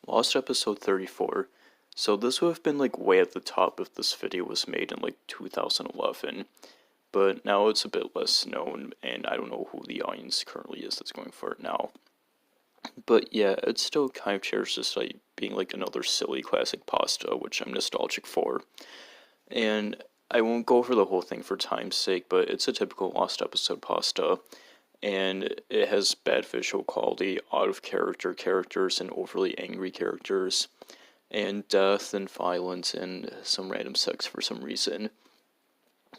Lost episode 34. So this would have been like way at the top if this video was made in like 2011. But now it's a bit less known, and I don't know who the audience currently is that's going for it now. But yeah, it still kind of cherishes like being like another silly classic pasta, which I'm nostalgic for. And I won't go over the whole thing for time's sake, but it's a typical Lost episode pasta. And it has bad visual quality, out of character characters, and overly angry characters, and death and violence and some random sex for some reason.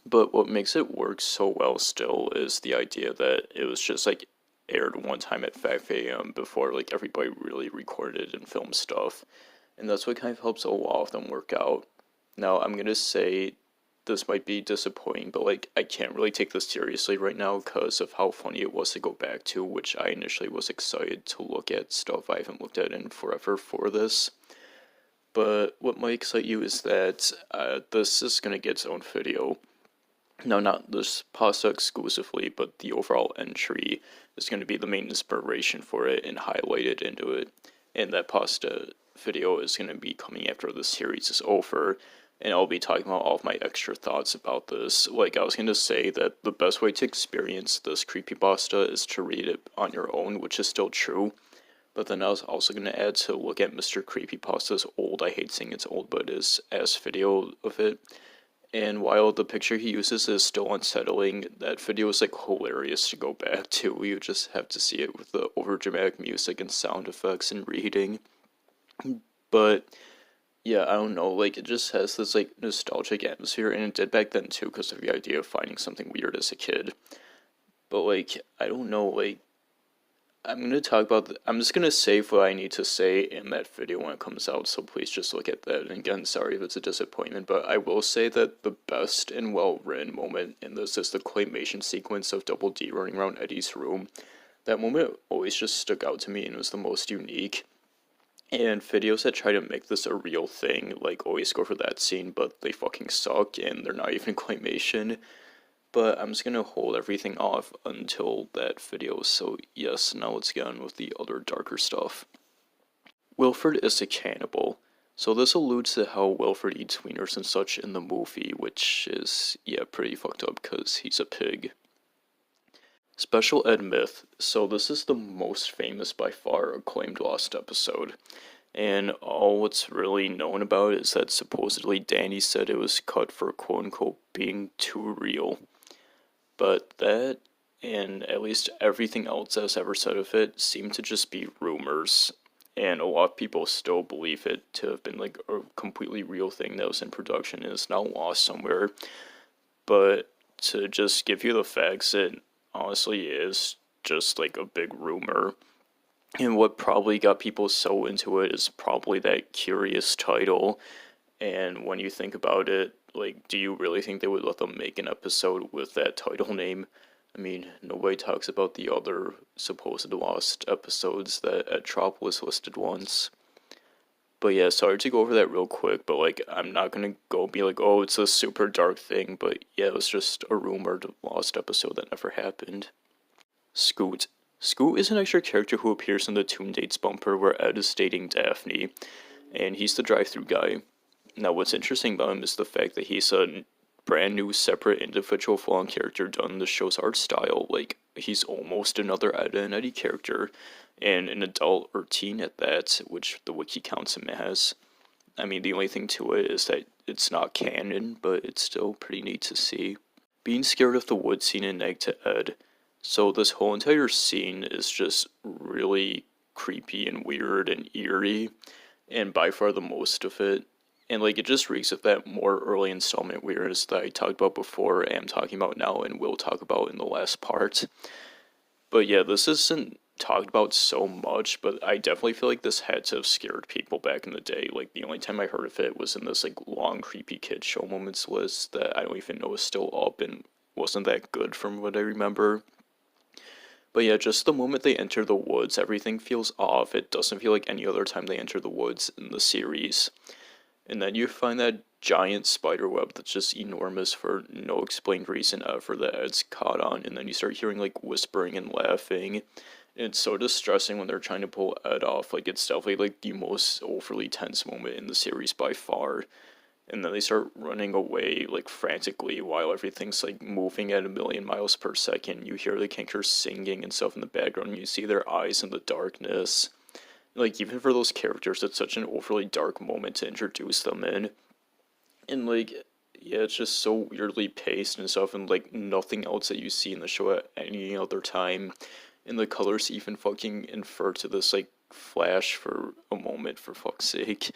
But what makes it work so well still is the idea that it was just like aired one time at 5 a.m. before like everybody really recorded and filmed stuff. And that's what kind of helps a lot of them work out. Now, I'm gonna say this might be disappointing, but like I can't really take this seriously right now because of how funny it was to go back to, which I initially was excited to look at stuff I haven't looked at in forever for this. But what might excite you is that this is gonna get its own video. Now, not this pasta exclusively, but the overall entry is going to be the main inspiration for it and highlighted into it. And that pasta video is going to be coming after the series is over, and I'll be talking about all of my extra thoughts about this. Like, I was going to say that the best way to experience this creepypasta is to read it on your own, which is still true. But then I was also going to add to look at Mr. Creepypasta's old, I hate saying it's old, but his ass video of it. And while the picture he uses is still unsettling, that video is like hilarious to go back to. You just have to see it with the overdramatic music and sound effects and reading. But yeah, I don't know, like it just has this like nostalgic atmosphere, and it did back then too because of the idea of finding something weird as a kid. But like, I don't know, like I'm just gonna save what I need to say in that video when it comes out, so please just look at that. And again, sorry if it's a disappointment, but I will say that the best and well-written moment in this is the claymation sequence of Double D running around Eddy's room. That moment always just stuck out to me and was the most unique. And videos that try to make this a real thing, like, always go for that scene, but they fucking suck, and they're not even claymation. But I'm just gonna hold everything off until that video, so yes, now let's get on with the other darker stuff. Wilfred is a cannibal, so this alludes to how Wilfred eats wieners and such in the movie, which is, yeah, pretty fucked up because he's a pig. Special Ed myth, so this is the most famous by far acclaimed Lost episode. And all what's really known about it is that supposedly Danny said it was cut for quote-unquote being too real. But that, and at least everything else that's ever said of it, seem to just be rumors. And a lot of people still believe it to have been like a completely real thing that was in production and is now lost somewhere. But to just give you the facts, it honestly is just like a big rumor. And what probably got people so into it is probably that curious title. And when you think about it, like, do you really think they would let them make an episode with that title name? I mean, nobody talks about the other supposed Lost episodes that Metropolis listed once. But yeah, sorry to go over that real quick, but like, I'm not gonna go be like, oh, it's a super dark thing, but yeah, it was just a rumored Lost episode that never happened. Scoot. Scoot is an extra character who appears in the Tune Dates bumper where Ed is dating Daphne, and he's the drive-thru guy. Now, what's interesting about him is the fact that he's a brand new, separate, individual full-on character done in the show's art style. Like, he's almost another Ed and Eddy character, and an adult or teen at that, which the wiki counts him as. I mean, the only thing to it is that it's not canon, but it's still pretty neat to see. Being scared of the wood scene in Egg to Ed. So this whole entire scene is just really creepy and weird and eerie, and by far the most of it. And like, it just reeks of that more early installment weirdness that I talked about before, and I'm talking about now, and will talk about in the last part. But yeah, this isn't talked about so much, but I definitely feel like this had to have scared people back in the day. Like, the only time I heard of it was in this like long creepy kid show moments list that I don't even know is still up and wasn't that good from what I remember. But yeah, just the moment they enter the woods, everything feels off. It doesn't feel like any other time they enter the woods in the series. And then you find that giant spider web that's just enormous for no explained reason ever that it's caught on, and then you start hearing like whispering and laughing. And it's so distressing when they're trying to pull Ed off. Like, it's definitely like the most overly tense moment in the series by far. And then they start running away like frantically while everything's like moving at 1,000,000 miles per second. You hear the Kanker singing and stuff in the background, and you see their eyes in the darkness. Like, even for those characters, it's such an overly dark moment to introduce them in. And like, yeah, it's just so weirdly paced and stuff, and like nothing else that you see in the show at any other time. And the colors even fucking infer to this like flash for a moment, for fuck's sake.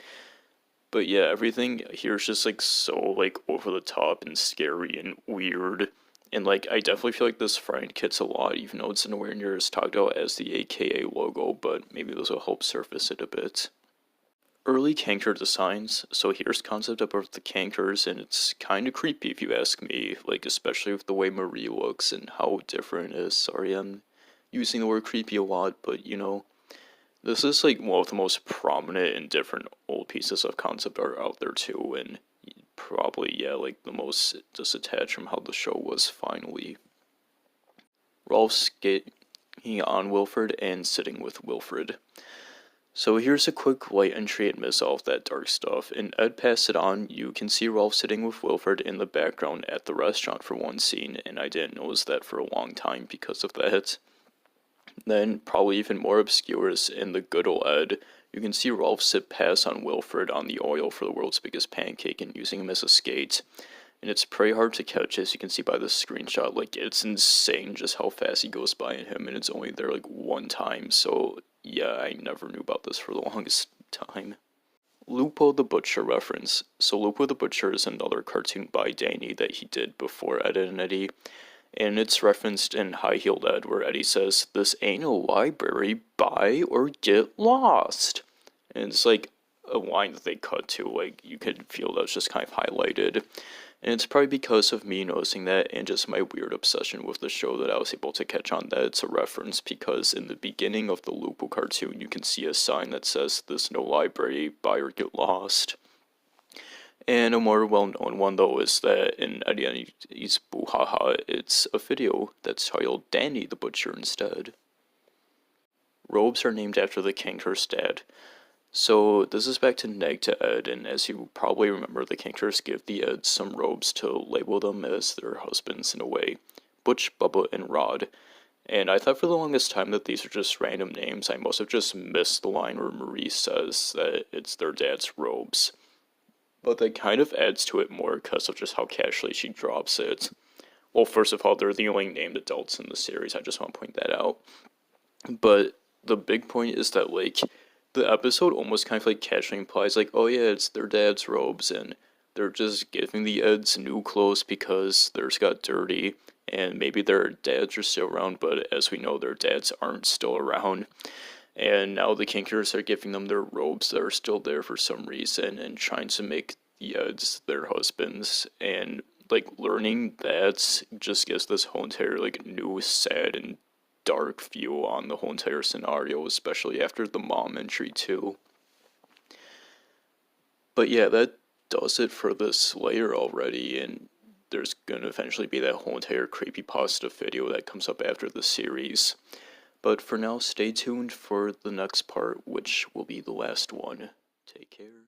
But yeah, everything here is just like so like over the top and scary and weird. And like, I definitely feel like this friend kits a lot, even though it's nowhere near as talked about as the AKA logo, but maybe this will help surface it a bit. Early Canker designs. So here's concept about the Cankers, and it's kind of creepy if you ask me, like especially with the way Marie looks and how different it is. Sorry, I'm using the word creepy a lot, but you know, this is like one of the most prominent and different old pieces of concept art out there too, and probably, yeah, like the most disattached from how the show was finally. Rolf skating on Wilfred and sitting with Wilfred. So here's a quick light entry and miss all of that dark stuff. And Ed passed it on. You can see Rolf sitting with Wilfred in the background at the restaurant for one scene, and I didn't notice that for a long time because of that. Then, probably even more obscure is in the good ol' Ed, you can see Rolf sit pass on Wilfred on the oil for the world's biggest pancake and using him as a skate. And it's pretty hard to catch, as you can see by the screenshot. Like, it's insane just how fast he goes by in him, and it's only there like one time. So yeah, I never knew about this for the longest time. Lupo the Butcher reference. So Lupo the Butcher is another cartoon by Danny that he did before Ed and Eddy, and it's referenced in High Heeled Ed, where Eddy says, "This ain't a library, buy or get lost." And it's like a line that they cut to, like, you could feel that's just kind of highlighted. And it's probably because of me noticing that and just my weird obsession with the show that I was able to catch on that it's a reference, because in the beginning of the Lupo cartoon, you can see a sign that says, "This no library, buy or get lost." And a more well-known one, though, is that in Eddy's Boo Haha, it's a video that's titled Danny the Butcher instead. Robes are named after the Kanker's dad. So this is back to Neg to Ed, and as you probably remember, the Cankers give the Eds some robes to label them as their husbands in a way. Butch, Bubba, and Rod. And I thought for the longest time that these are just random names. I must have just missed the line where Marie says that it's their dad's robes. But that kind of adds to it more because of just how casually she drops it. Well, first of all, they're the only named adults in the series, I just want to point that out. But the big point is that, like, the episode almost kind of like casually implies, like, oh yeah, it's their dad's robes, and they're just giving the Eds new clothes because theirs got dirty, and maybe their dads are still around, but as we know, their dads aren't still around. And now the Kinkers are giving them their robes that are still there for some reason, and trying to make the Eds their husbands, and like learning that just gives this whole entire like new sad and dark view on the whole entire scenario, especially after the mom entry too. But yeah, that does it for this layer already, and there's gonna eventually be that whole entire creepypasta video that comes up after the series. But for now, stay tuned for the next part, which will be the last one. Take care.